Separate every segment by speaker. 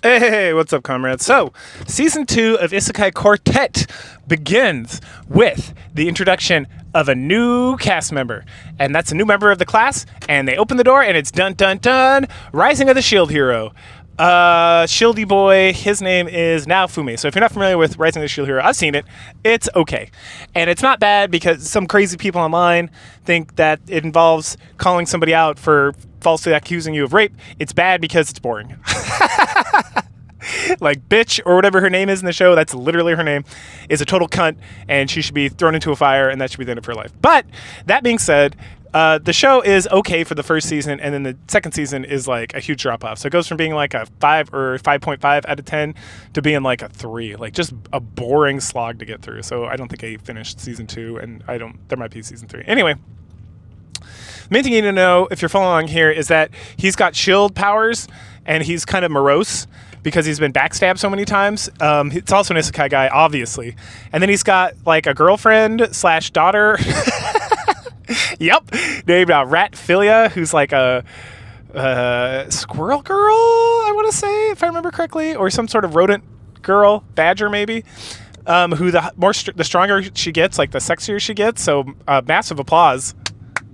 Speaker 1: Hey, what's up, comrades? So, Season 2 of Isekai Quartet begins with the introduction of a new cast member. And that's a new member of the class, and they open the door, and it's dun dun dun, Rising of the Shield Hero. Shieldy boy, his name is Naofumi. So if you're not familiar with Rising of the Shield Hero, I've seen it. It's okay. And it's not bad because some crazy people online think that it involves calling somebody out for falsely accusing you of rape. It's bad because it's boring. Like bitch or whatever her name is in the show, that's literally her name, is a total cunt, and she should be thrown into a fire, and that should be the end of her life. But that being said, the show is okay for the first season, and then the second season is like a huge drop off. So it goes from being like a 5 or 5.5 out of 10 to being like a 3, like just a boring slog to get through. So I don't think I finished season 2, and there might be season 3. Anyway, the main thing you need to know if you're following along here is that he's got shield powers, and he's kind of morose because he's been backstabbed so many times. It's also an isekai guy, obviously. And then he's got like a girlfriend / daughter. Yep, named Ratphilia, who's like a squirrel girl, I want to say, if I remember correctly, or some sort of rodent girl, badger maybe. Who the stronger she gets, like the sexier she gets. So massive applause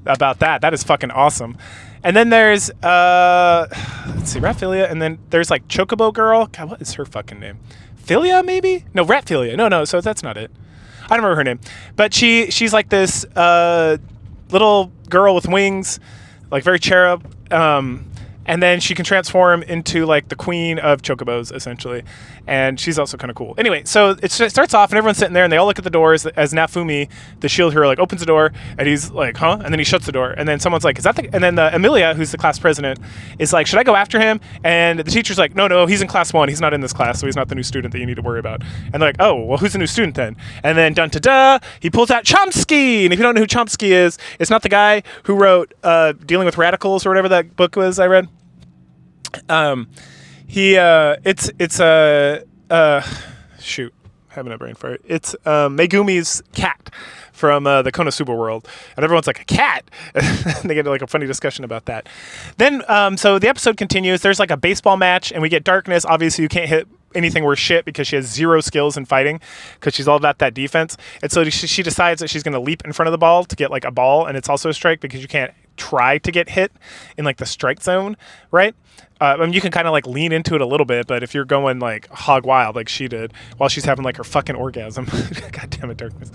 Speaker 1: about that. That is fucking awesome. And then there's let's see, Ratphilia, and then there's like Chocobo girl. God, what is her fucking name? Philia maybe? No, Ratphilia. No. So that's not it. I don't remember her name, but she's like this little girl with wings, like very cherub, and then she can transform into like the queen of chocobos, essentially, and she's also kind of cool. Anyway, so it starts off, and everyone's sitting there, and they all look at the doors as Naofumi, the shield hero, like opens the door, and he's like, huh? And then he shuts the door, and then someone's like, is that the... And then Amelia, who's the class president, is like, should I go after him? And the teacher's like, no, he's in class 1. He's not in this class, so he's not the new student that you need to worry about. And they're like, oh, well, who's the new student then? And then dun-da-da, he pulls out Chomsky! And if you don't know who Chomsky is, it's not the guy who wrote Dealing with Radicals or whatever that book was I read. Shoot, having a brain fart. It's Megumi's cat from the Konosuba world, and everyone's like, a cat? They get like a funny discussion about that. Then so the episode continues. There's like a baseball match, and we get Darkness. Obviously you can't hit anything worth shit because she has 0 skills in fighting because she's all about that defense. And so she decides that she's going to leap in front of the ball to get like a ball, and it's also a strike because you can't try to get hit in like the strike zone, right? I mean, you can kind of like lean into it a little bit, but if you're going like hog wild like she did while she's having like her fucking orgasm, God damn it, Darkness,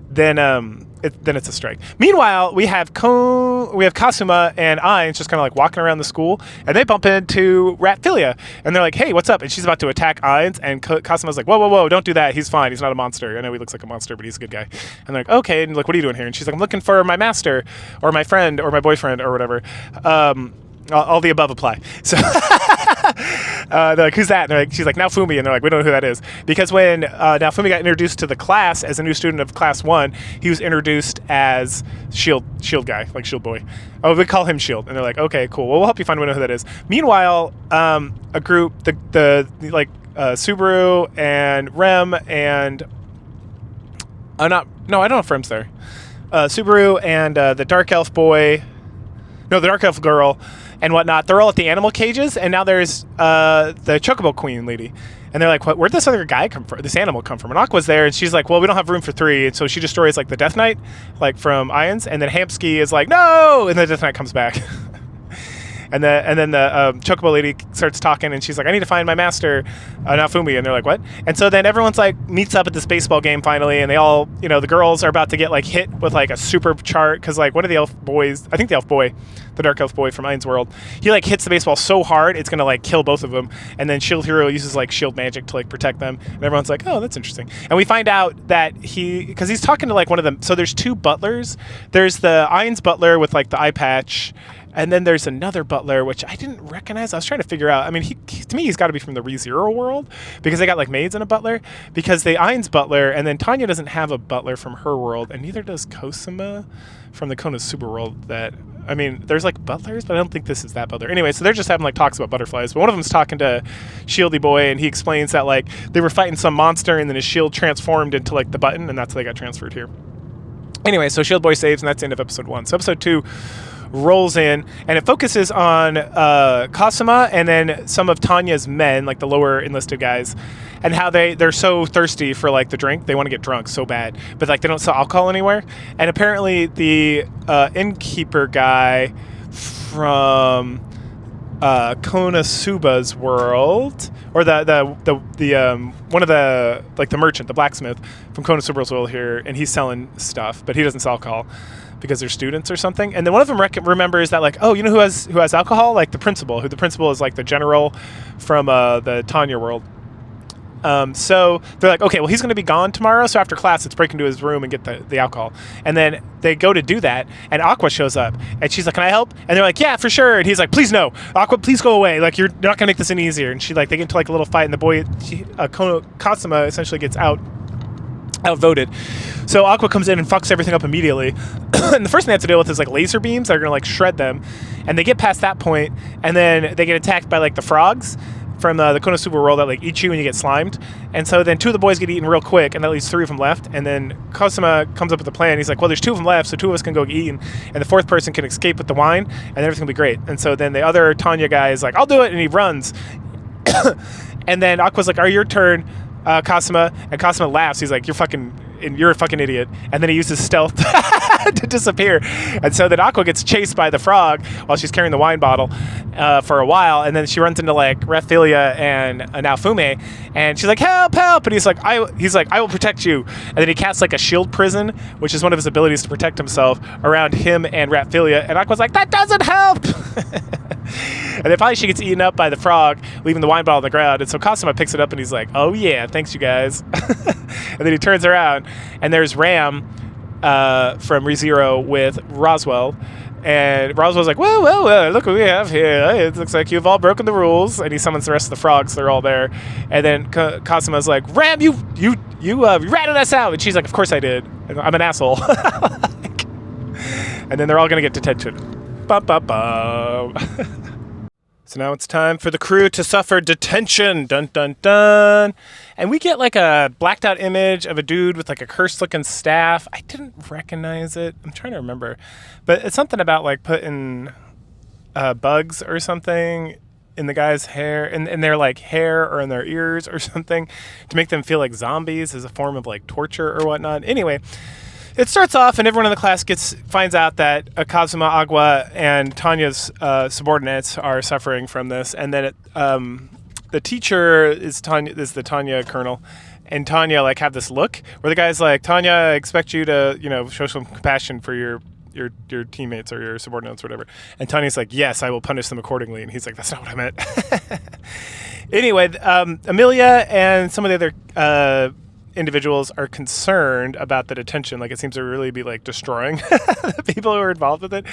Speaker 1: then it's a strike. Meanwhile, we have Kasuma and Ainz just kind of like walking around the school, and they bump into Ratphilia, and they're like, hey, what's up? And she's about to attack Ainz, and Kasuma's like, whoa, don't do that. He's fine. He's not a monster. I know he looks like a monster, but he's a good guy. And they're like, okay. And like, what are you doing here? And she's like, I'm looking for my master or my friend or my boyfriend or whatever. All the above apply. So they're like, who's that? And she's like, Naofumi. And they're like, we don't know who that is. Because when Naofumi got introduced to the class as a new student of class 1, he was introduced as Shield guy, like Shield boy. Oh, we call him Shield. And they're like, okay, cool. Well, we'll help you find out who that is. Meanwhile, a group, Subaru and Rem and I don't know if Rem's there. Subaru and the Dark Elf boy. No, the Dark Elf girl and whatnot. They're all at the animal cages, and now there's the Chocobo Queen lady. And they're like, where'd this other guy come from? This animal come from? And Aqua's there, and she's like, well, we don't have room for 3. And so she destroys like the Death Knight, like from Ainz. And then Hamsky is like, no! And the Death Knight comes back. And then the Chocobo lady starts talking, and she's like, I need to find my master, Naofumi. And they're like, what? And so then everyone's like meets up at this baseball game finally, and they all, the girls are about to get like hit with like a super chart, because like one of the elf boys, I think the elf boy, the dark elf boy from Ainz World, he like hits the baseball so hard it's gonna like kill both of them. And then Shield Hero uses like shield magic to like protect them, and everyone's like, oh, that's interesting. And we find out that because he's talking to like one of them. So there's 2 butlers. There's the Ainz butler with like the eye patch. And then there's another butler, which I didn't recognize. I was trying to figure out. I mean, to me, he's got to be from the ReZero world, because they got like maids and a butler. Because the Ainz butler, and then Tanya doesn't have a butler from her world, and neither does Kosuma from the Konosuba world. There's like butlers, but I don't think this is that butler. Anyway, so they're just having like talks about butterflies. But one of them's talking to Shieldy boy, and he explains that like they were fighting some monster, and then his shield transformed into like the button, and that's how they got transferred here. Anyway, so Shield boy saves, and that's the end of episode 1. So episode 2. rolls in, and it focuses on Kasuma and then some of Tanya's men, like the lower enlisted guys, and how they're so thirsty for like the drink. They want to get drunk so bad, but like they don't sell alcohol anywhere. And apparently the innkeeper guy from Konosuba's world, or the one of the like the merchant, the blacksmith from Konosuba's world here, and he's selling stuff, but he doesn't sell alcohol because they're students or something. And then one of them remembers that, like, oh, you know who has alcohol? Like the principal, who the principal is like the general from the Tanya world. So they're like, okay, well, he's going to be gone tomorrow, so after class, let's break into his room and get the alcohol. And then they go to do that, and Aqua shows up, and she's like, can I help? And they're like, yeah, for sure. And he's like, please no, Aqua, please go away. Like, you're not going to make this any easier. And they get into like a little fight, and the boy, Kasuma, essentially gets outvoted. So Aqua comes in and fucks everything up immediately. And the first thing they have to deal with is like laser beams that are going to like shred them. And they get past that point, and then they get attacked by like the frogs from the Konosuba world that like eat you and you get slimed. And so then two of the boys get eaten real quick, and that leaves three of them left. And then Kasuma comes up with a plan. He's like, well, there's two of them left, so two of us can go get eaten, and the fourth person can escape with the wine, and everything will be great. And so then the other Tanya guy is like, I'll do it, and he runs. And then Aqua's like, your turn, Kasuma. And Kasuma laughs. He's like, you're a fucking idiot. And then he uses stealth to disappear. And so then Aqua gets chased by the frog while she's carrying the wine bottle for a while. And then she runs into like Raphaelia and Naofume, and she's like, help, help. And he's like, I will protect you. And then he casts like a shield prison, which is one of his abilities to protect himself, around him and Raphaelia. And Aqua's like, that doesn't help. And then finally she gets eaten up by the frog, leaving the wine bottle on the ground. And so Kasuma picks it up and he's like, oh yeah, thanks you guys. And then he turns around, and there's Ram from ReZero with Roswell. And Roswell's like, well, look what we have here. It looks like you've all broken the rules. And he summons the rest of the frogs. They're all there. And then Kasuma's like, Ram, you ratted us out. And she's like, of course I did. I'm an asshole. And then they're all going to get detention. Bum, bum, bum. So now it's time for the crew to suffer detention. Dun, dun, dun. And we get like a blacked out image of a dude with like a cursed looking staff. I didn't recognize it. I'm trying to remember. But it's something about like putting bugs or something in the guy's hair, in their like hair or in their ears or something, to make them feel like zombies as a form of like torture or whatnot. Anyway, it starts off, and everyone in the class finds out that Kazuma, Agua, and Tanya's subordinates are suffering from this, and then the teacher is the Tanya colonel, and Tanya like have this look where the guy's like, Tanya, I expect you to show some compassion for your teammates or your subordinates or whatever. And Tanya's like, yes, I will punish them accordingly. And he's like, that's not what I meant. Anyway, Amelia and some of the other individuals are concerned about the detention. Like, it seems to really be like destroying the people who are involved with it,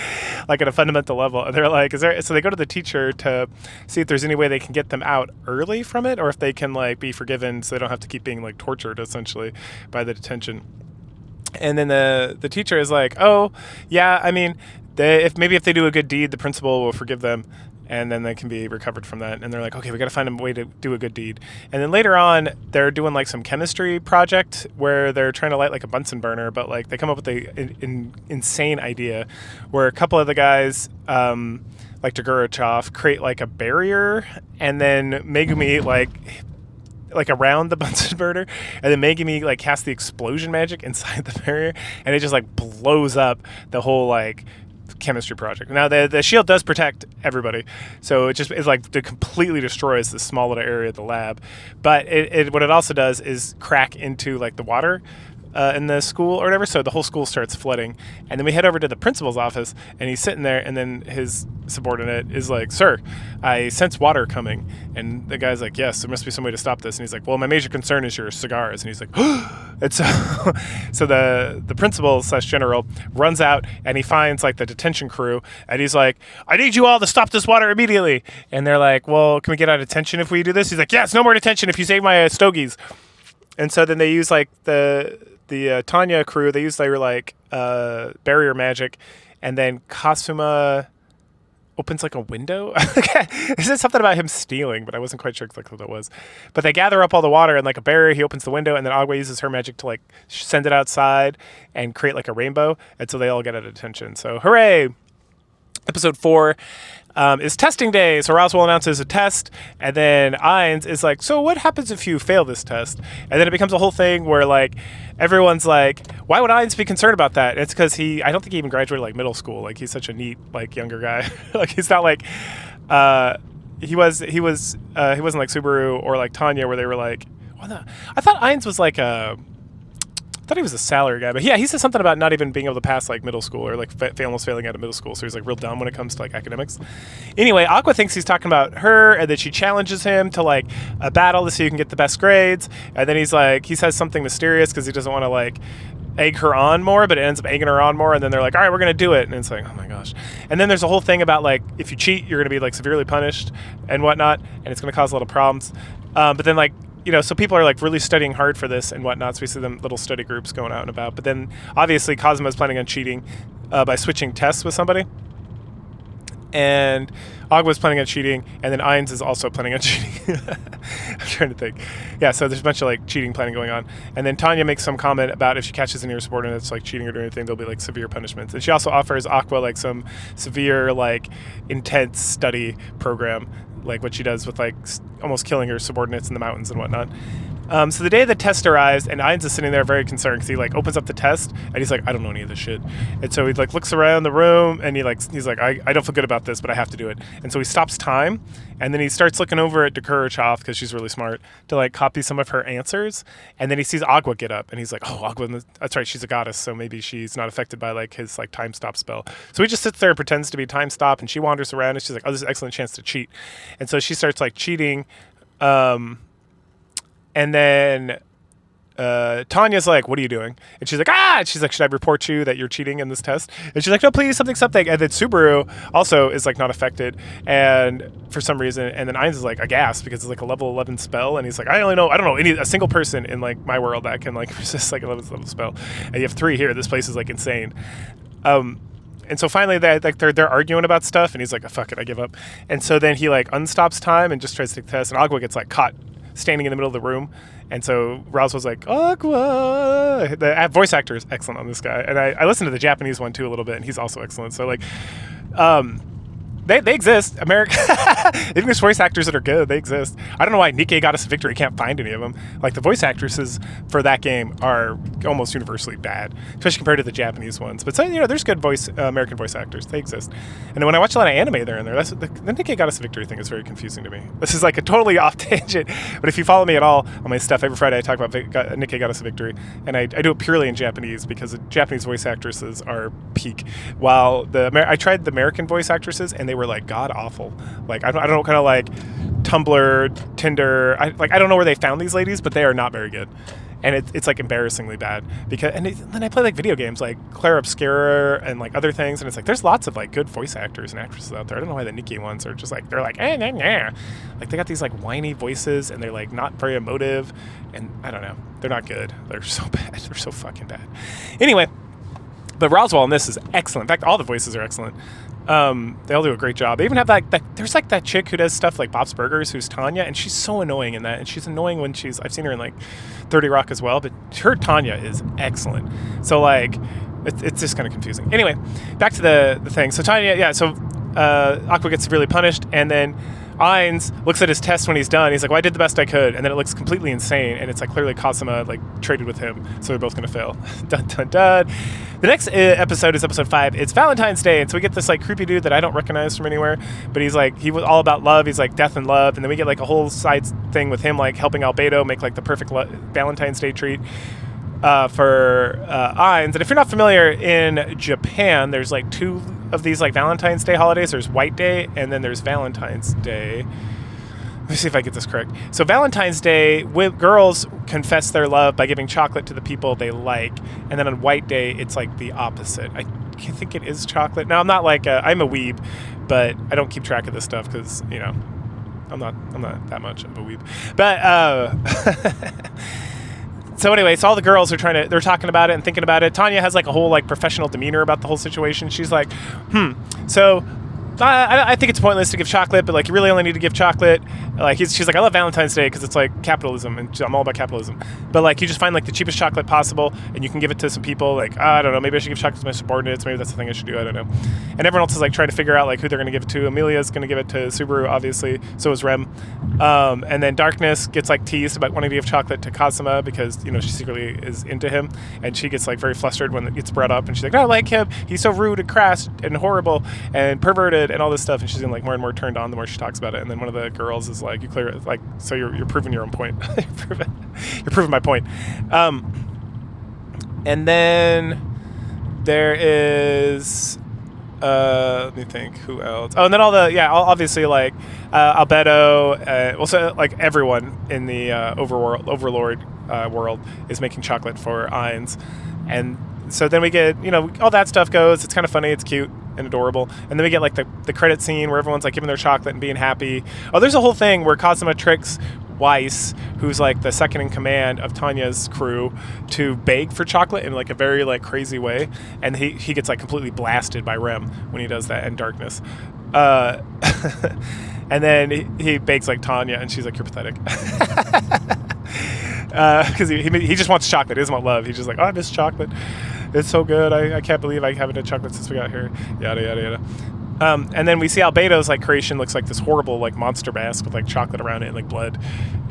Speaker 1: like at a fundamental level. And they're like, so they go to the teacher to see if there's any way they can get them out early from it, or if they can like be forgiven so they don't have to keep being like tortured essentially by the detention. And then the teacher is like, oh yeah, I mean, if they do a good deed, the principal will forgive them, and then they can be recovered from that. And they're like, okay, we got to find a way to do a good deed. And then later on, they're doing like some chemistry project where they're trying to light like a Bunsen burner, but like they come up with an insane idea where a couple of the guys, like Tagurachoff, create like a barrier, and then Megumi like around the Bunsen burner, and then Megumi like casts the explosion magic inside the barrier, and it just like blows up the whole like chemistry project. Now the shield does protect everybody, so it completely destroys this small little area of the lab, but what it also does is crack into like the water in the school or whatever, so the whole school starts flooding. And then we head over to the principal's office, and he's sitting there, and then his subordinate is like, sir, I sense water coming. And the guy's like, yes, there must be some way to stop this. And he's like, well, my major concern is your cigars. And he's like, it's so the principal / general runs out, and he finds like the detention crew, and he's like, I need you all to stop this water immediately. And they're like, well, can we get out of detention if we do this? He's like, yes, no more detention if you save my stogies. And so then they use like the Tanya crew, they use their like barrier magic, and then Kasuma opens like a window. This is something about him stealing, but I wasn't quite sure exactly what it was. But they gather up all the water and like a barrier, he opens the window, and then Agua uses her magic to like send it outside and create like a rainbow, and so they all get out of detention. So hooray! Episode 4 is testing day. So Roswell announces a test, and then Ainz is like, so what happens if you fail this test? And then it becomes a whole thing where like everyone's like, why would Ainz be concerned about that? And it's because I don't think he even graduated like middle school. Like he's such a neat like younger guy. Like he's not like he wasn't like Subaru or like Tanya where they were like, what the? I thought Ainz was like I thought he was a salary guy, but yeah, he said something about not even being able to pass like middle school or like almost failing out of middle school. So he's like real dumb when it comes to like academics. Anyway, Aqua thinks he's talking about her, and then she challenges him to like a battle to see who can get the best grades. And then he says something mysterious because he doesn't want to like egg her on more, but it ends up egging her on more. And then they're like, all right, we're gonna do it. And it's like, oh my gosh. And then there's a whole thing about like if you cheat, you're gonna be like severely punished and whatnot, and it's gonna cause a lot of problems. But then like, you know, so people are like really studying hard for this and whatnot. So we see them little study groups going out and about. But then obviously Cosmo's planning on cheating by switching tests with somebody. And Agwa's planning on cheating. And then Ainz is also planning on cheating. I'm trying to think. Yeah, so there's a bunch of like cheating planning going on. And then Tanya makes some comment about if she catches any of her subordinates like cheating or doing anything, there'll be like severe punishments. And she also offers Aqua like some severe like intense study program, like what she does with like almost killing her subordinates in the mountains and whatnot. So the day the test arrives, and Ainz is sitting there very concerned because he like opens up the test and he's like, I don't know any of this shit. And so he like looks around the room and he's like, I don't feel good about this, but I have to do it. And so he stops time, and then he starts looking over at Kurachov because she's really smart to like copy some of her answers. And then he sees Agua get up, and he's like, oh, Agua, that's right, she's a goddess, so maybe she's not affected by like his like time stop spell. So he just sits there and pretends to be time stop, and she wanders around and she's like, oh, this is an excellent chance to cheat. And so she starts like cheating. And then Tanya's like, what are you doing? And she's like, and she's like, should I report you that you're cheating in this test? And she's like, no, please, something. And then Subaru also is like not affected, and for some reason, and then Ainz is like aghast because it's like a level 11 spell, and he's like, I don't know a single person in like my world that can like resist like a level spell, and you have 3 here. This place is like insane. And so finally they're arguing about stuff, and he's like, oh, fuck it, I give up. And so then he like unstops time and just tries to take the test, and Agua gets like caught standing in the middle of the room. And so Roswell's like, Aqua. The voice actor is excellent on this guy. And I listened to the Japanese one too a little bit, and he's also excellent. So like, they exist. America, even there's voice actors that are good. They exist. I don't know why Nikkei Goddess of Victory can't find any of them. Like the voice actresses for that game are almost universally bad, especially compared to the Japanese ones. But so, you know, there's good American voice actors. They exist. And then when I watch a lot of anime, they're in there. The Nikkei Goddess of Victory thing is very confusing to me. This is like a totally off tangent. But if you follow me at all on my stuff, every Friday I talk about Nikkei Goddess of Victory, and I do it purely in Japanese because the Japanese voice actresses are peak. While I tried the American voice actresses, and they were like god awful. Like I don't know, kind of like Tumblr, Tinder. I don't know where they found these ladies, but they are not very good, and it's like embarrassingly bad. Then I play like video games like Claire Obscura and like other things, and it's like there's lots of like good voice actors and actresses out there. I don't know why the Nikkei ones are just like they're like like they got these like whiny voices, and they're like not very emotive, and I don't know, they're not good. They're so bad. They're so fucking bad. Anyway. But Roswell in this is excellent. In fact, all the voices are excellent. They all do a great job. They even have that there's like that chick who does stuff like Bob's Burgers, who's Tanya, and she's so annoying in that. And she's annoying when I've seen her in like 30 Rock as well, but her Tanya is excellent. So like, it's just kind of confusing. Anyway, back to the thing. So Tanya, yeah, so Aqua gets severely punished, and then Ainz looks at his test when he's done. He's like, well, I did the best I could. And then it looks completely insane. And it's like clearly Cosima like traded with him. So they're both going to fail. Dun, dun, dun. The next episode is episode 5. It's Valentine's Day. And so we get this like creepy dude that I don't recognize from anywhere. But he's like, he was all about love. He's like death and love. And then we get like a whole side thing with him like helping Albedo make like the perfect Valentine's Day treat for Ainz. And if you're not familiar, in Japan, there's like 2 of these like Valentine's Day holidays. There's White Day, and then there's Valentine's Day. Let me see if I get this correct. So Valentine's Day, girls confess their love by giving chocolate to the people they like, and then on White Day, it's like the opposite. I think it is chocolate. Now I'm not like I'm a weeb, but I don't keep track of this stuff because you know I'm not that much of a weeb. But so anyway, so all the girls are they're talking about it and thinking about it. Tanya has like a whole like professional demeanor about the whole situation. She's like, so I think it's pointless to give chocolate, but like you really only need to give chocolate. Like she's like, I love Valentine's Day because it's like capitalism, and I'm all about capitalism. But like you just find like the cheapest chocolate possible, and you can give it to some people. Like I don't know, maybe I should give chocolate to my subordinates. Maybe that's the thing I should do. I don't know. And everyone else is like trying to figure out like who they're going to give it to. Amelia's going to give it to Subaru, obviously. So is Rem. And then Darkness gets like teased about wanting to give chocolate to Kazuma because she secretly is into him, and she gets like very flustered when it gets brought up, and she's like, no, I like him. He's so rude and crass and horrible and perverted and all this stuff, and she's getting like more and more turned on the more she talks about it. And then one of the girls is like, so you're proving your own point. You're proving my point. And then there is let me think, who else? Oh, and then obviously like Albedo, also like everyone in the Overlord world is making chocolate for Ainz. And so then we get, all that stuff goes. It's kind of funny. It's cute and adorable. And then we get like the credit scene where everyone's like giving their chocolate and being happy. Oh, there's a whole thing where Kazuma tricks Weiss, who's like the second in command of Tanya's crew, to beg for chocolate in like a very like crazy way. And he gets like completely blasted by Rem when he does that in Darkness. And then he begs like Tanya, and she's like, you're pathetic. Because he just wants chocolate. He doesn't want love. He's just like, oh, I miss chocolate. It's so good. I can't believe I haven't had chocolate since we got here. Yada, yada, yada. And then we see Albedo's like creation looks like this horrible like monster mask with like chocolate around it and like blood.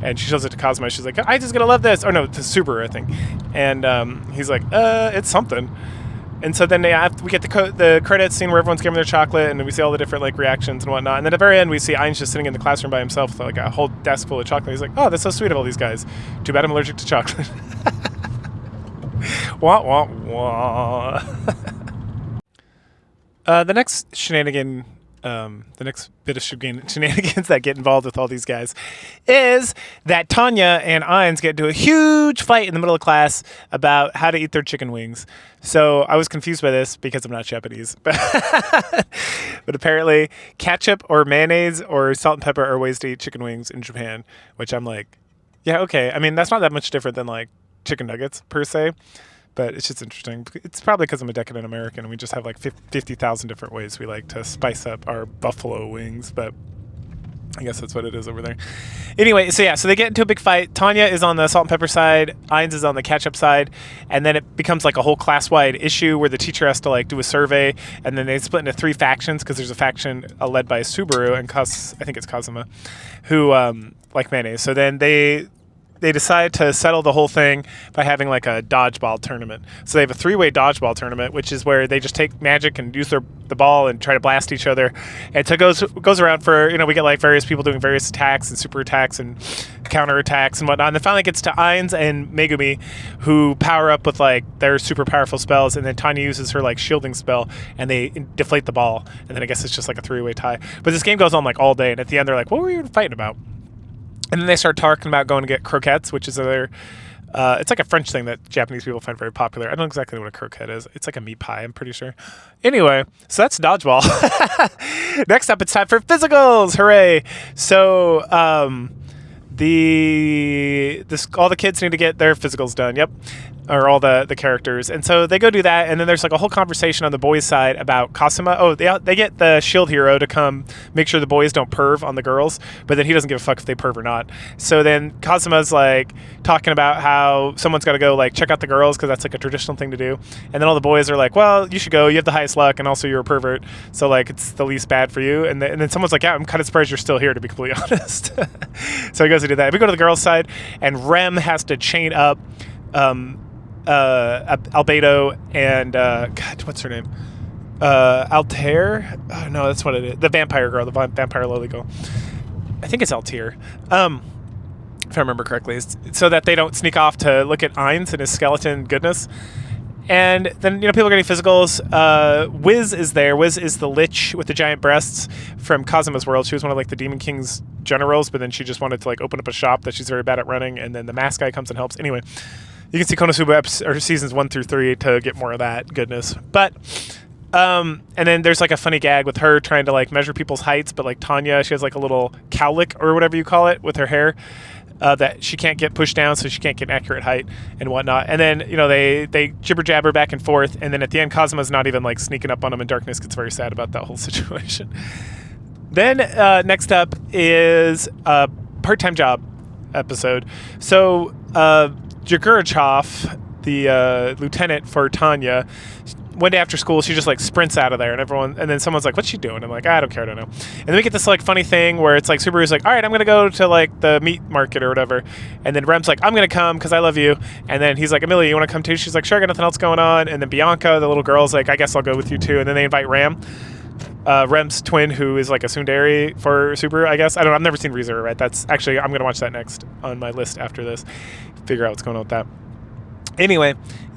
Speaker 1: And she shows it to Kazuma. She's like, I just gonna love this. Or no, to Subaru, I think. And he's like, it's something. And so then we get the credits scene where everyone's giving their chocolate, and we see all the different like reactions and whatnot. And then at the very end, we see Ainz just sitting in the classroom by himself with like a whole desk full of chocolate. He's like, oh, that's so sweet of all these guys. Too bad I'm allergic to chocolate. Wah, wah, wah. The next shenanigan, the next bit of shenanigans that get involved with all these guys is that Tanya and Ainz get into a huge fight in the middle of class about how to eat their chicken wings. So I was confused by this because I'm not Japanese. But apparently ketchup or mayonnaise or salt and pepper are ways to eat chicken wings in Japan, which I'm like, yeah, okay. I mean, that's not that much different than like chicken nuggets per se. But it's just interesting. It's probably because I'm a decadent American and we just have like 50,000 different ways we like to spice up our buffalo wings. But I guess that's what it is over there. Anyway, so they get into a big fight. Tanya is on the salt and pepper side. Ainz is on the ketchup side. And then it becomes like a whole class-wide issue where the teacher has to like do a survey. And then they split into 3 factions because there's a faction led by Subaru and I think it's Kazuma, who like mayonnaise. So then they decide to settle the whole thing by having like a dodgeball tournament. So they have a 3-way dodgeball tournament, which is where they just take magic and use the ball and try to blast each other. And so it goes around for, we get like various people doing various attacks and super attacks and counter attacks and whatnot. And then finally it gets to Ainz and Megumi, who power up with like their super powerful spells. And then Tanya uses her like shielding spell and they deflate the ball. And then I guess it's just like a 3-way tie. But this game goes on like all day. And at the end they're like, what were you fighting about? And then they start talking about going to get croquettes, which is it's like a French thing that Japanese people find very popular. I don't know exactly what a croquette is. It's like a meat pie, I'm pretty sure. Anyway, so that's dodgeball. Next up, it's time for physicals. Hooray. So all the kids need to get their physicals done. Yep. Or all the characters. And so they go do that, and then there's like a whole conversation on the boys' side about Kazuma. Oh, they get the shield hero to come make sure the boys don't perv on the girls, but then he doesn't give a fuck if they perv or not. So then Kazuma's like talking about how someone's got to go like check out the girls because that's like a traditional thing to do. And then all the boys are like, well, you should go. You have the highest luck, and also you're a pervert, so like it's the least bad for you. And then someone's like, yeah, I'm kind of surprised you're still here, to be completely honest. So he goes to do that. We go to the girls' side, and Rem has to chain up Albedo and God, what's her name? Altair? Oh, no, that's what it is. The vampire girl, the vampire lily girl. I think it's Altair. If I remember correctly, so that they don't sneak off to look at Ainz and his skeleton goodness. And then people are getting physicals. Wiz is there. Wiz is the lich with the giant breasts from Kazuma's world. She was one of like the Demon King's generals, but then she just wanted to like open up a shop that she's very bad at running. And then the mask guy comes and helps. Anyway. You can see Konosuba seasons 1 through 3 to get more of that goodness. But, and then there's like a funny gag with her trying to like measure people's heights, but like Tanya, she has like a little cowlick or whatever you call it with her hair. that she can't get pushed down, so she can't get an accurate height and whatnot. And then, they jibber jabber back and forth. And then at the end, Kazuma's not even like sneaking up on him, and Darkness gets very sad about that whole situation. Then next up is a part-time job episode. So Jagurachov, the lieutenant for Tanya, one day after school, she just like sprints out of there, and then someone's like, "What's she doing?" I'm like, "I don't care, I don't know." And then we get this like funny thing where it's like Subaru's like, "All right, I'm gonna go to like the meat market or whatever," and then Rem's like, "I'm gonna come because I love you," and then he's like, "Amelia, you want to come too?" She's like, "Sure, I got nothing else going on," and then Bianca, the little girl's like, "I guess I'll go with you too," and then they invite Rem's twin, who is like a tsundere for Subaru, I guess. I don't know, I've never seen ReZero, right? That's actually, I'm gonna watch that next on my list after this, figure out what's going on with that. Anyway,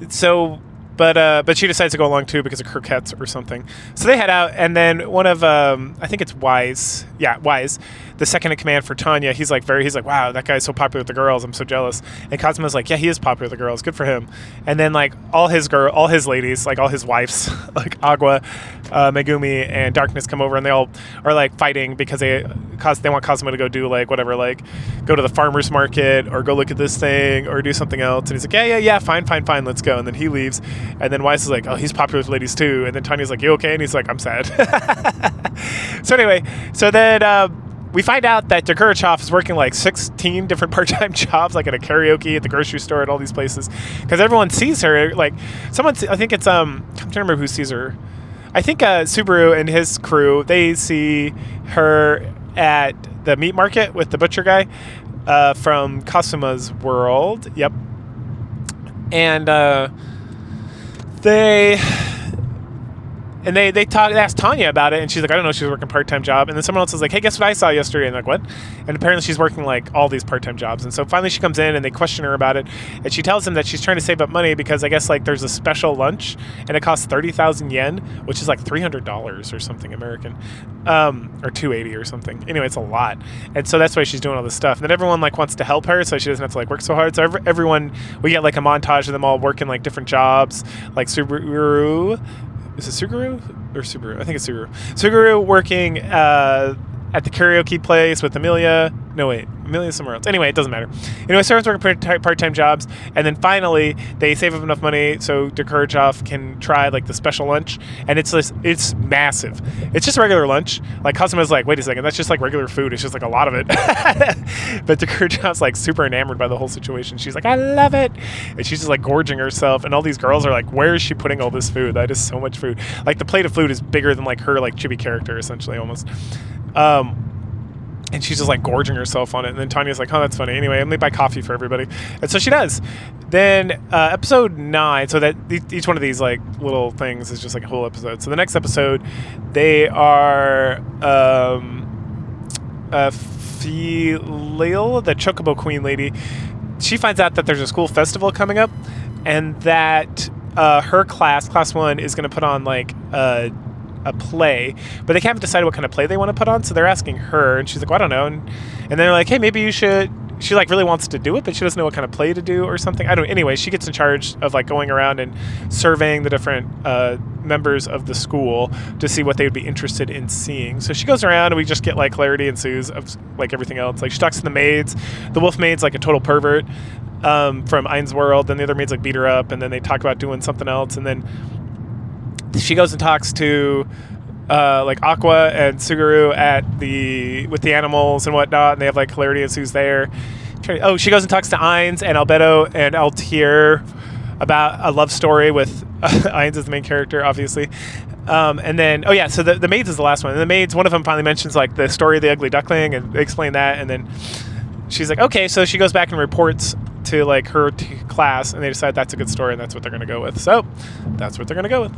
Speaker 1: so but she decides to go along too because of croquettes or something. So they head out, and then one of I think it's Wise, the second in command for Tanya. He's like, "Wow, that guy's so popular with the girls. I'm so jealous." And Kazuma's like, "Yeah, he is popular with the girls. Good for him." And then like all his ladies, like all his wives, like Agua, Megumi, and Darkness come over, and they all are like fighting because they want Kazuma to go do like whatever, like go to the farmer's market or go look at this thing or do something else. And he's like, yeah, fine, let's go. And then he leaves, and then Weiss is like, "Oh, he's popular with ladies too." And then Tanya's like, "You okay?" And he's like, "I'm sad." So anyway, then we find out that Jagurachov is working like 16 different part-time jobs, like at a karaoke, at the grocery store, at all these places, because everyone sees her. Like I think it's I'm trying to remember who sees her. I think Subaru and his crew, they see her at the meat market with the butcher guy from Kasuma's World. Yep. And they asked Tanya about it, and she's like, "I don't know, she's working a part-time job." And then someone else is like, "Hey, guess what I saw yesterday?" And like, "What?" And apparently she's working like all these part-time jobs. And so finally she comes in, and they question her about it, and she tells them that she's trying to save up money because I guess like there's a special lunch, and it costs 30,000 yen, which is like $300 or something American, or 280 or something. Anyway, it's a lot. And so that's why she's doing all this stuff. And then everyone like wants to help her, so she doesn't have to like work so hard. So everyone, we get like a montage of them all working like different jobs, like Subaru. Is it Suguru or Subaru? I think it's Suguru. Suguru working at the karaoke place with Amelia. No, wait. Amelia's somewhere else. Anyway, it doesn't matter. Anyway, starts working part-time jobs, and then finally they save up enough money so Jagurachov can try like the special lunch, and it's massive. It's just regular lunch. Like Kazuma's like, "Wait a second, that's just like regular food. It's just like a lot of it." But Jagurachov's like super enamored by the whole situation. She's like, "I love it," and she's just like gorging herself, and all these girls are like, "Where is she putting all this food? That is so much food." Like the plate of food is bigger than like her like chibi character essentially almost. And she's just like gorging herself on it. And then Tanya's like, "Oh, that's funny. Anyway, let me buy coffee for everybody." And so she does. Then episode 9, so that each one of these like little things is just like a whole episode. So the next episode, they are Philil, the Chocobo Queen lady. She finds out that there's a school festival coming up, and that her class 1, is going to put on like a play, but they haven't decided what kind of play they want to put on, so they're asking her, and she's like, "Well, I don't know," and they're like, "Hey, maybe you should." She like really wants to do it, but she doesn't know what kind of play to do or something. I don't. Anyway, she gets in charge of like going around and surveying the different members of the school to see what they would be interested in seeing. So she goes around, and we just get like clarity ensues of like everything else. Like she talks to the maids. The wolf maid's like a total pervert from Ein's World. Then the other maids like beat her up, and then they talk about doing something else, and then she goes and talks to like Aqua and Suguru with the animals and whatnot, and they have like hilarity ensues there. Oh, she goes and talks to Ainz and Albedo and Altair about a love story with Ainz as the main character, obviously. And then, so the maids is the last one. And the maids, one of them finally mentions like the story of the ugly duckling, and they explain that, and then she's like, okay, so she goes back and reports to like her class, and they decide that's a good story, and that's what they're going to go with. So that's what they're going to go with.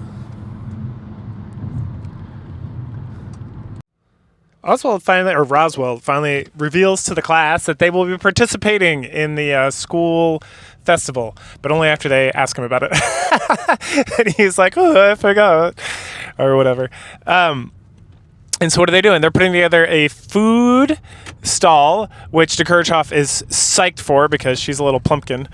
Speaker 1: Roswell finally reveals to the class that they will be participating in the school festival, but only after they ask him about it. And he's like, "Oh, I forgot," or whatever. And so what are they doing? They're putting together a food stall, which Jagurachov is psyched for because she's a little plumpkin.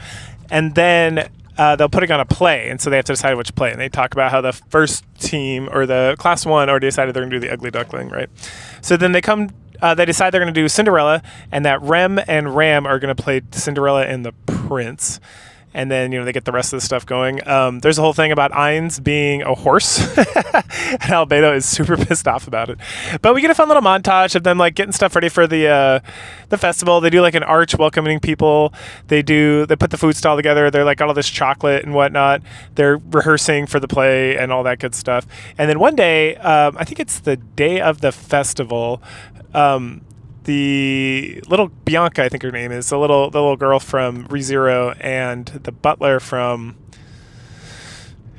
Speaker 1: And then they'll put it on a play, and so they have to decide which play. And they talk about how the first team, or the class 1, already decided they're going to do the ugly duckling, right? So then they come they decide they're going to do Cinderella, and that Rem and Ram are going to play Cinderella and the Prince. And then, they get the rest of the stuff going. There's a whole thing about Ainz being a horse. And Albedo is super pissed off about it. But we get a fun little montage of them like getting stuff ready for the festival. They do like an arch welcoming people. They put the food stall together. They're like got all this chocolate and whatnot. They're rehearsing for the play and all that good stuff. And then one day, I think it's the day of the festival, the little Bianca, I think her name is, the little girl from ReZero, and the butler from,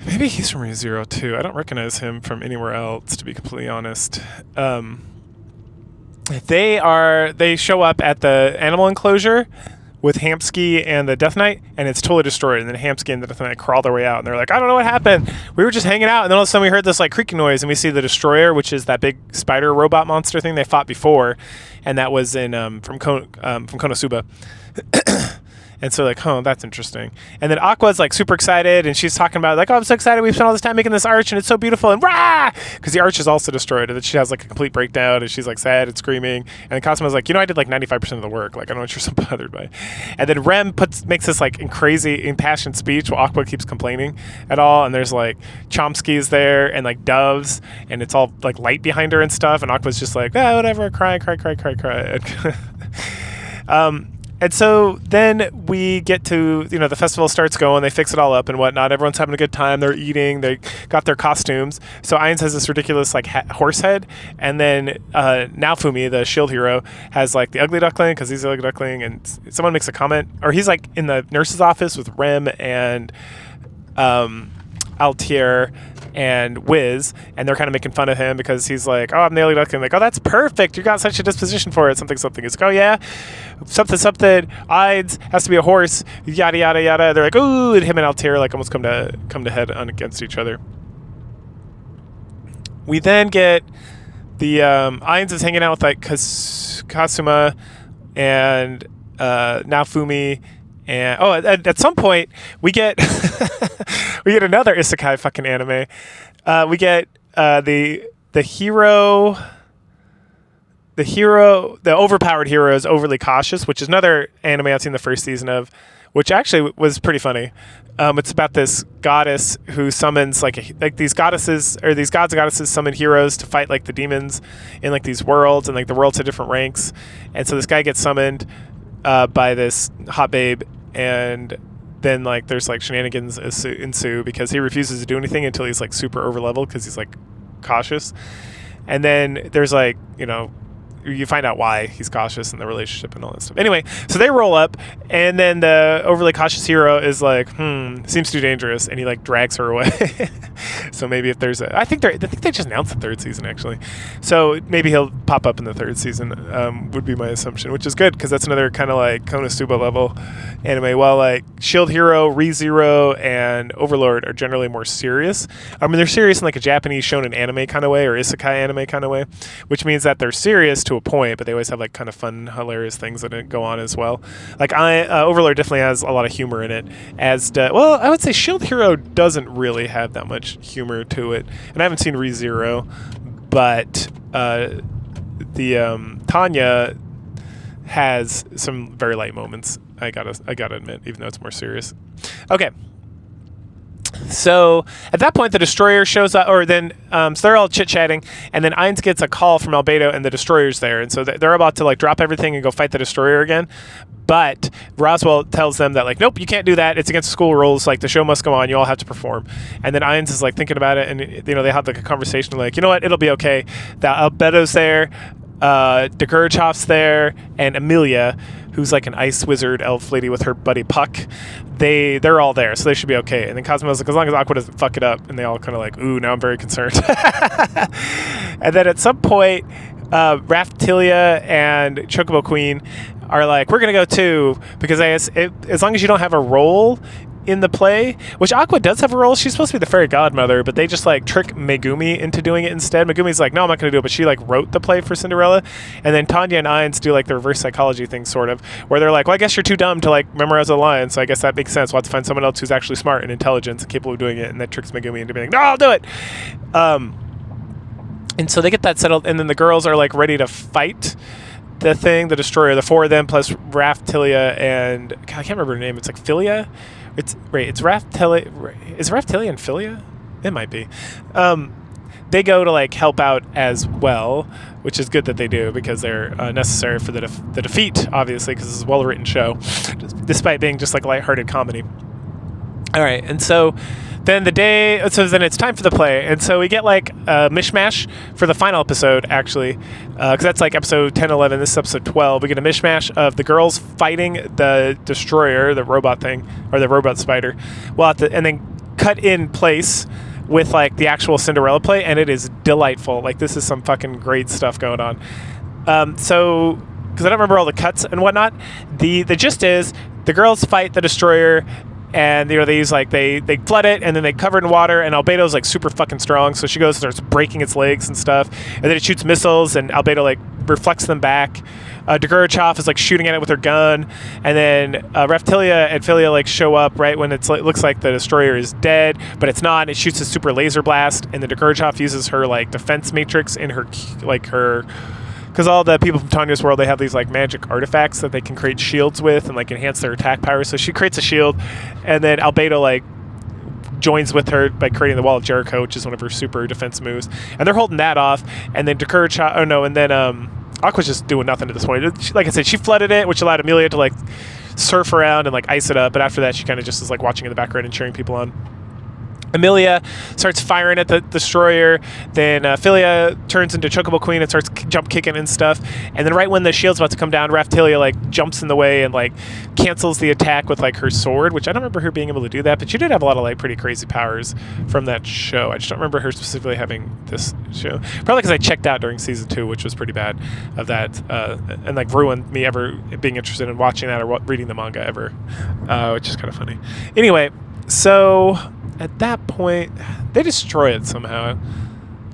Speaker 1: maybe he's from ReZero too. I don't recognize him from anywhere else, to be completely honest. They show up at the animal enclosure with Hamsky and the Death Knight, and it's totally destroyed. And then Hamsky and the Death Knight crawl their way out, and they're like, I don't know what happened. We were just hanging out, and then all of a sudden we heard this like creaking noise, and we see the Destroyer, which is that big spider robot monster thing they fought before, and that was in from Konosuba. And so like, oh, that's interesting. And then Aqua's like super excited, and she's talking about like, oh, I'm so excited. We've spent all this time making this arch, and it's so beautiful. And rah! Because the arch is also destroyed, and then she has like a complete breakdown, and she's like sad and screaming. And Cosmo's like, I did like 95% of the work. Like, I don't know what you're so bothered by. And then Rem makes this like crazy impassioned speech while Aqua keeps complaining at all. And there's like Chomsky's there and like doves, and it's all like light behind her and stuff. And Aqua's just like, whatever, cry. And so then we get to, the festival starts going, they fix it all up and whatnot. Everyone's having a good time. They're eating. They got their costumes. So Ainz has this ridiculous like horse head. And then Naofumi, the shield hero, has like the ugly duckling because he's the ugly duckling. And someone makes a comment, or he's like in the nurse's office with Rem and Altier and Wiz, and they're kind of making fun of him because he's like, oh, I'm the ugly duckling. Like, oh, that's perfect. You got such a disposition for it. Something. He's like, oh, yeah. Something. Ainz has to be a horse. Yada, yada, yada. They're like, ooh, and him and Altier like almost come to head on against each other. We then get the Ainz is hanging out with like Kasuma and Naofumi. And at some point we get another isekai fucking anime. We get the overpowered hero is overly cautious, which is another anime I've seen the first season of, which actually was pretty funny. It's about this goddess who summons like these goddesses, or these gods and goddesses summon heroes to fight like the demons in like these worlds, and like the worlds have different ranks. And so this guy gets summoned by this hot babe, and then like there's like shenanigans ensue because he refuses to do anything until he's like super over leveled because he's like cautious. And then there's like, you find out why he's cautious in the relationship and all that stuff. Anyway, so they roll up, and then the overly cautious hero is like, seems too dangerous, and he like drags her away. So maybe if there's I think they just announced the third season actually. So maybe he'll pop up in the third season, would be my assumption, which is good because that's another kind of like Konosuba level anime. While like Shield Hero, ReZero, and Overlord are generally more serious. I mean, they're serious in like a Japanese shonen anime kind of way, or isekai anime kind of way, which means that they're serious to a point, but they always have like kind of fun, hilarious things that go on as well. Like Overlord definitely has a lot of humor in it. I would say Shield Hero doesn't really have that much humor to it, and I haven't seen ReZero, but the Tanya has some very light moments. I gotta admit, even though it's more serious. Okay. So at that point, the Destroyer shows up, so they're all chit-chatting, and then Ainz gets a call from Albedo, and the Destroyer's there, and so they're about to like drop everything and go fight the Destroyer again. But Roswell tells them that like, nope, you can't do that. It's against school rules. Like the show must go on. You all have to perform. And then Ainz is like thinking about it, and they have like a conversation like, you know what, it'll be okay. That Albedo's there, Degurchov's there, and Amelia, who's like an ice wizard elf lady with her buddy Puck. They're all there, so they should be okay. And then Cosmo's like, as long as Aqua doesn't fuck it up, and they all kind of like, ooh, now I'm very concerned. And then at some point, Raphtilia and Chocobo Queen are like, we're gonna go too, because as long as you don't have a role in the play, which Aqua does have a role. She's supposed to be the fairy godmother, but they just like trick Megumi into doing it instead. Megumi's like, no, I'm not going to do it, but she like wrote the play for Cinderella. And then Tanya and Ainz do like the reverse psychology thing, sort of, where they're like, well, I guess you're too dumb to like memorize a line, so I guess that makes sense. We'll have to find someone else who's actually smart and intelligent and capable of doing it, and that tricks Megumi into being like, no, I'll do it. And so they get that settled, and then the girls are like ready to fight the destroyer, the four of them plus Raphtilia and God, I can't remember her name. It's like Philia. It's Raphtilia. Is Raphtilia and Philia? It might be. They go to like help out as well, which is good that they do because they're necessary for the defeat, obviously, because it's a well-written show, despite being just like lighthearted comedy. All right, and so then then it's time for the play, and so we get like a mishmash for the final episode, actually, because that's like episode 10, 11. This is episode 12. We get a mishmash of the girls fighting the destroyer, the robot thing, or the robot spider, and then cut in place with like the actual Cinderella play, and it is delightful. Like this is some fucking great stuff going on. So because I don't remember all the cuts and whatnot, the gist is the girls fight the destroyer. And they use like they flood it and then they cover it in water, and Albedo's like super fucking strong, so she goes and starts breaking its legs and stuff, and then it shoots missiles and Albedo like reflects them back. Degurachov is like shooting at it with her gun, and then Raphtilia and Philia like show up right when it looks like the destroyer is dead, but it's not. It shoots a super laser blast, and then Degurachov uses her like defense matrix in her because all the people from Tanya's world, they have these like magic artifacts that they can create shields with and like enhance their attack power. So she creates a shield, and then Albedo like joins with her by creating the Wall of Jericho, which is one of her super defense moves. And they're holding that off, and then Aqua's just doing nothing at this point. Like I said, she flooded it, which allowed Amelia to like surf around and like ice it up. But after that, she kind of just is like watching in the background and cheering people on. Amelia starts firing at the destroyer. Then Philia turns into Chocobo Queen and starts jump kicking and stuff. And then right when the shield's about to come down, Raphtilia like jumps in the way and like cancels the attack with like her sword, which I don't remember her being able to do that, but she did have a lot of like pretty crazy powers from that show. I just don't remember her specifically having this show. Probably because I checked out during season 2, which was pretty bad of that, and like ruined me ever being interested in watching that or reading the manga ever, which is kind of funny. Anyway, so at that point, they destroy it somehow.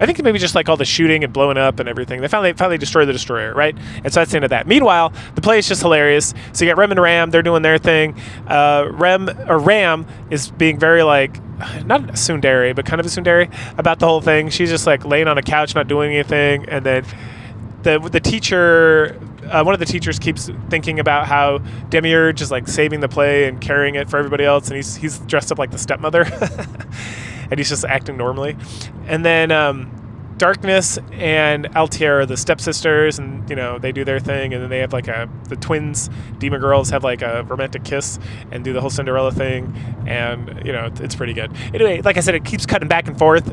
Speaker 1: I think maybe just like all the shooting and blowing up and everything. They finally destroy the destroyer, right? And so that's the end of that. Meanwhile, the play is just hilarious. So you got Rem and Ram, they're doing their thing. Ram is being very like, not a tsundere, but kind of a tsundere about the whole thing. She's just like laying on a couch, not doing anything. And then the teacher, one of the teachers keeps thinking about how Demiurge is like saving the play and carrying it for everybody else, and he's dressed up like the stepmother, and he's just acting normally. And then Darkness and Altier are the stepsisters, and they do their thing, and then they have like the twins, Demon Girls, have like a romantic kiss and do the whole Cinderella thing, and it's pretty good. Anyway, like I said, it keeps cutting back and forth.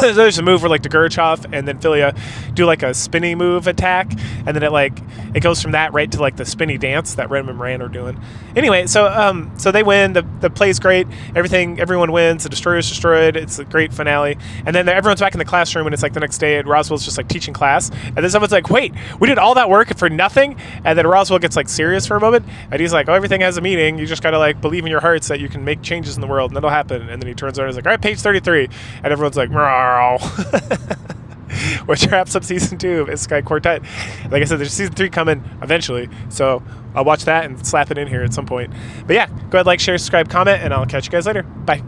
Speaker 1: There's a move where like Degurachov and then Philia do like a spinny move attack, and then it goes from that right to like the spinny dance that Rem and Ran are doing. Anyway, so they win. The play's great. Everyone wins. The destroyer's destroyed. It's a great finale. And then everyone's back in the classroom, and it's like the next day, and Roswell's just like teaching class. And then someone's like, "Wait, we did all that work for nothing?" And then Roswell gets like serious for a moment, and he's like, "Oh, everything has a meaning. You just gotta like believe in your hearts that you can make changes in the world, and that'll happen." And then he turns around and he's like, "All right, page 33," and everyone's like, "Meow." Which wraps up season 2 of Isekai Quartet. Like I said, there's season 3 coming eventually, so I'll watch that and slap it in here at some point. But yeah, go ahead, like, share, subscribe, comment, and I'll catch you guys later. Bye.